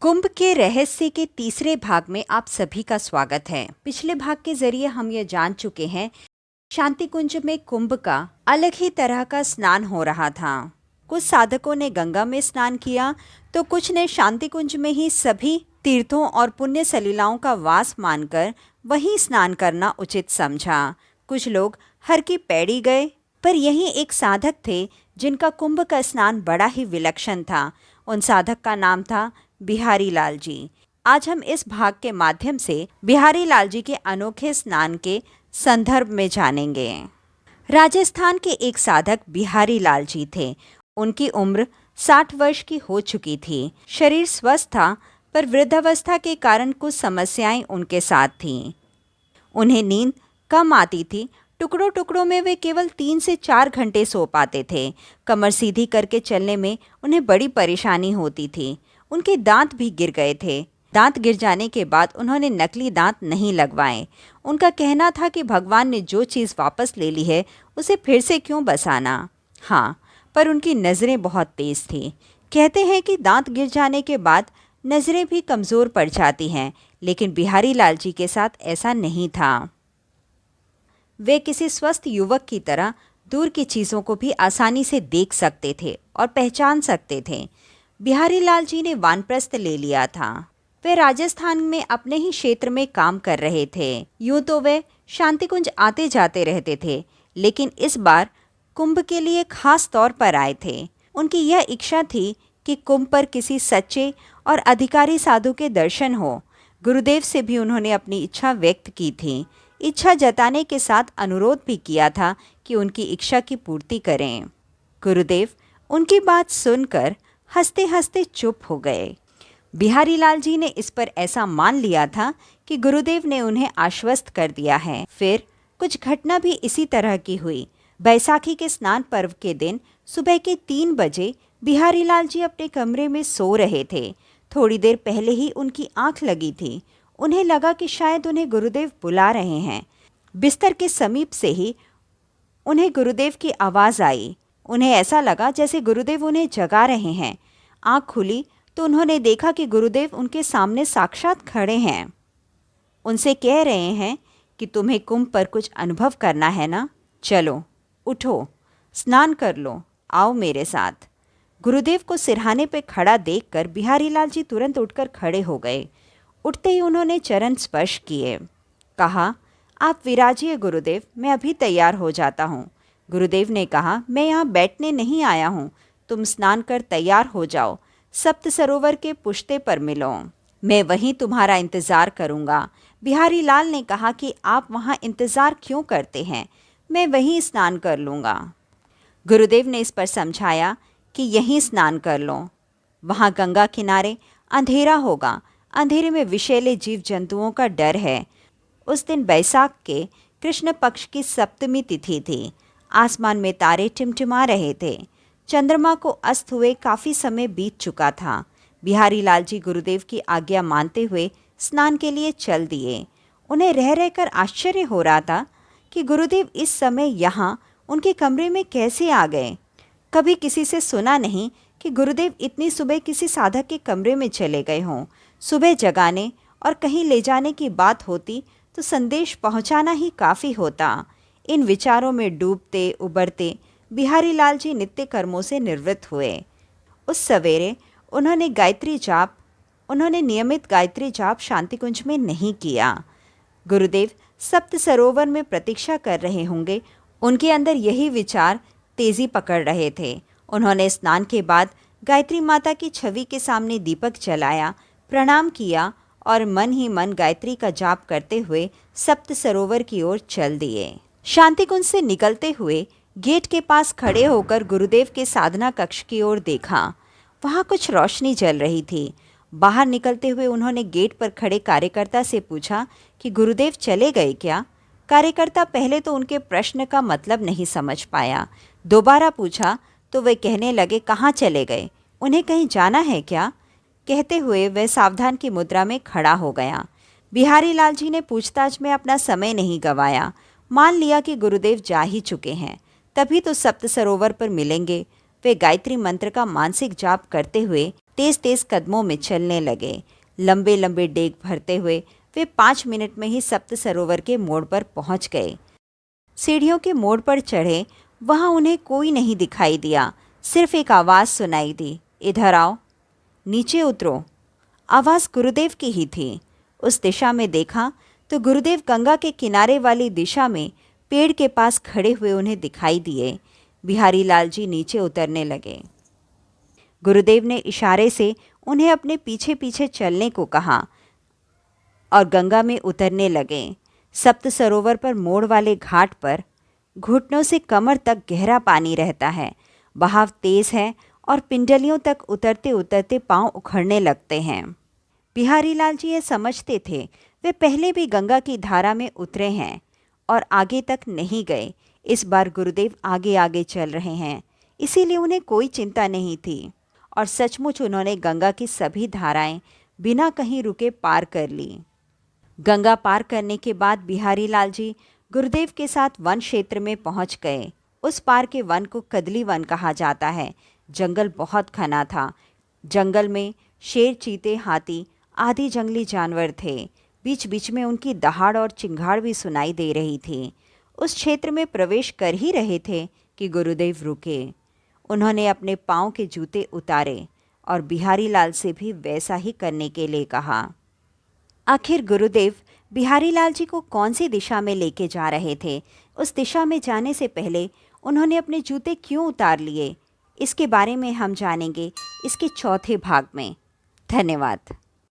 कुंभ के रहस्य के तीसरे भाग में आप सभी का स्वागत है। पिछले भाग के जरिए हम ये जान चुके हैं शांति कुंज में कुंभ का अलग ही तरह का स्नान हो रहा था। कुछ साधकों ने गंगा में स्नान किया तो कुछ ने शांति कुंज में ही सभी तीर्थों और पुण्य सलीलाओं का वास मानकर वहीं स्नान करना उचित समझा। कुछ लोग हर की पैड़ी गए, पर यही एक साधक थे जिनका कुंभ का स्नान बड़ा ही विलक्षण था। उन साधक का नाम था बिहारी लाल जी। आज हम इस भाग के माध्यम से बिहारी लाल जी के अनोखे स्नान के संदर्भ में जानेंगे। राजस्थान के एक साधक बिहारी लाल जी थे। उनकी उम्र 60 वर्ष की हो चुकी थी। शरीर स्वस्थ था, पर वृद्धावस्था के कारण कुछ समस्याएं उनके साथ थीं। उन्हें नींद कम आती थी। टुकड़ों टुकड़ों में वे केवल 3 से 4 घंटे सो पाते थे। कमर सीधी करके चलने में उन्हें बड़ी परेशानी होती थी। उनके दांत भी गिर गए थे। दांत गिर जाने के बाद उन्होंने नकली दांत नहीं लगवाए। उनका कहना था कि भगवान ने जो चीज़ वापस ले ली है उसे फिर से क्यों बसाना। हाँ, पर उनकी नज़रें बहुत तेज़ थीं। कहते हैं कि दांत गिर जाने के बाद नज़रें भी कमज़ोर पड़ जाती हैं, लेकिन बिहारी लाल जी के साथ ऐसा नहीं था। वे किसी स्वस्थ युवक की तरह दूर की चीज़ों को भी आसानी से देख सकते थे और पहचान सकते थे। बिहारी लाल जी ने वानप्रस्थ ले लिया था। वे राजस्थान में अपने ही क्षेत्र में काम कर रहे थे। यूं तो वे शांति कुंज आते जाते रहते थे, लेकिन इस बार कुंभ के लिए खास तौर पर आए थे। उनकी यह इच्छा थी कि कुंभ पर किसी सच्चे और अधिकारी साधु के दर्शन हो। गुरुदेव से भी उन्होंने अपनी इच्छा व्यक्त की थी। इच्छा जताने के साथ अनुरोध भी किया था कि उनकी इच्छा की पूर्ति करें। गुरुदेव उनकी बात सुनकर हंसते हंसते चुप हो गए। बिहारी लाल जी ने इस पर ऐसा मान लिया था कि गुरुदेव ने उन्हें आश्वस्त कर दिया है। फिर कुछ घटना भी इसी तरह की हुई। बैसाखी के स्नान पर्व के दिन सुबह के 3 बजे बिहारी लाल जी अपने कमरे में सो रहे थे। थोड़ी देर पहले ही उनकी आंख लगी थी। उन्हें लगा कि शायद उन्हें गुरुदेव बुला रहे हैं। बिस्तर के समीप से ही उन्हें गुरुदेव की आवाज़ आई। उन्हें ऐसा लगा जैसे गुरुदेव उन्हें जगा रहे हैं। आँख खुली तो उन्होंने देखा कि गुरुदेव उनके सामने साक्षात खड़े हैं। उनसे कह रहे हैं कि तुम्हें कुंभ पर कुछ अनुभव करना है ना? चलो उठो, स्नान कर लो, आओ मेरे साथ। गुरुदेव को सिरहाने पे खड़ा देखकर बिहारी लाल जी तुरंत उठकर खड़े हो गए। उठते ही उन्होंने चरण स्पर्श किए। कहा, आप विराजिए गुरुदेव, मैं अभी तैयार हो जाता हूँ। गुरुदेव ने कहा, मैं यहाँ बैठने नहीं आया हूँ, तुम स्नान कर तैयार हो जाओ, सप्त सरोवर के पुश्ते पर मिलो, मैं वहीं तुम्हारा इंतज़ार करूँगा। बिहारी लाल ने कहा कि आप वहाँ इंतज़ार क्यों करते हैं, मैं वहीं स्नान कर लूँगा। गुरुदेव ने इस पर समझाया कि यहीं स्नान कर लो, वहाँ गंगा किनारे अंधेरा होगा, अंधेरे में विषैले जीव जंतुओं का डर है। उस दिन बैसाख के कृष्ण पक्ष की सप्तमी तिथि थी। आसमान में तारे टिमटिमा रहे थे। चंद्रमा को अस्त हुए काफ़ी समय बीत चुका था। बिहारी लाल जी गुरुदेव की आज्ञा मानते हुए स्नान के लिए चल दिए। उन्हें रह रहकर आश्चर्य हो रहा था कि गुरुदेव इस समय यहाँ उनके कमरे में कैसे आ गए। कभी किसी से सुना नहीं कि गुरुदेव इतनी सुबह किसी साधक के कमरे में चले गए हों। सुबह जगाने और कहीं ले जाने की बात होती तो संदेश पहुंचाना ही काफ़ी होता। इन विचारों में डूबते उबरते बिहारी लाल जी नित्य कर्मों से निवृत्त हुए। उस सवेरे उन्होंने नियमित गायत्री जाप शांति कुंज में नहीं किया। गुरुदेव सप्त सरोवर में प्रतीक्षा कर रहे होंगे, उनके अंदर यही विचार तेजी पकड़ रहे थे। उन्होंने स्नान के बाद गायत्री माता की छवि के सामने दीपक जलाया, प्रणाम किया और मन ही मन गायत्री का जाप करते हुए सप्त सरोवर की ओर चल दिए। शांति कुंज से निकलते हुए गेट के पास खड़े होकर गुरुदेव के साधना कक्ष की ओर देखा। वहाँ कुछ रोशनी जल रही थी। बाहर निकलते हुए उन्होंने गेट पर खड़े कार्यकर्ता से पूछा कि गुरुदेव चले गए क्या? कार्यकर्ता पहले तो उनके प्रश्न का मतलब नहीं समझ पाया। दोबारा पूछा तो वे कहने लगे, कहाँ चले गए? उन्हें कहीं जाना है क्या? कहते हुए वह सावधान की मुद्रा में खड़ा हो गया। बिहारी लाल जी ने पूछताछ में अपना समय नहीं गंवाया। मान लिया कि गुरुदेव जा ही चुके हैं, तभी तो सप्त सरोवर पर मिलेंगे। वे गायत्री मंत्र का मानसिक जाप करते हुए तेज तेज कदमों में चलने लगे। लंबे लंबे डेग भरते हुए वे 5 मिनट में ही सप्त सरोवर के मोड़ पर पहुंच गए। सीढ़ियों के मोड़ पर चढ़े, वहां उन्हें कोई नहीं दिखाई दिया। सिर्फ एक आवाज़ सुनाई दी, इधर आओ, नीचे उतरो। आवाज़ गुरुदेव की ही थी। उस दिशा में देखा तो गुरुदेव गंगा के किनारे वाली दिशा में पेड़ के पास खड़े हुए उन्हें दिखाई दिए। बिहारी लाल जी नीचे उतरने लगे। गुरुदेव ने इशारे से उन्हें अपने पीछे पीछे चलने को कहा और गंगा में उतरने लगे। सप्त सरोवर पर मोड़ वाले घाट पर घुटनों से कमर तक गहरा पानी रहता है। बहाव तेज है और पिंडलियों तक उतरते उतरते पांव उखड़ने लगते हैं। बिहारी लाल जी ये समझते थे। वे पहले भी गंगा की धारा में उतरे हैं और आगे तक नहीं गए। इस बार गुरुदेव आगे आगे चल रहे हैं, इसीलिए उन्हें कोई चिंता नहीं थी और सचमुच उन्होंने गंगा की सभी धाराएं बिना कहीं रुके पार कर ली। गंगा पार करने के बाद बिहारी लाल जी गुरुदेव के साथ वन क्षेत्र में पहुंच गए। उस पार के वन को कदली वन कहा जाता है। जंगल बहुत घना था। जंगल में शेर, चीते, हाथी आदि जंगली जानवर थे। बीच बीच में उनकी दहाड़ और चिंगाड़ भी सुनाई दे रही थी। उस क्षेत्र में प्रवेश कर ही रहे थे कि गुरुदेव रुके। उन्होंने अपने पाँव के जूते उतारे और बिहारी लाल से भी वैसा ही करने के लिए कहा। आखिर गुरुदेव बिहारी लाल जी को कौन सी दिशा में लेके जा रहे थे? उस दिशा में जाने से पहले उन्होंने अपने जूते क्यों उतार लिए? इसके बारे में हम जानेंगे इसके चौथे भाग में। धन्यवाद।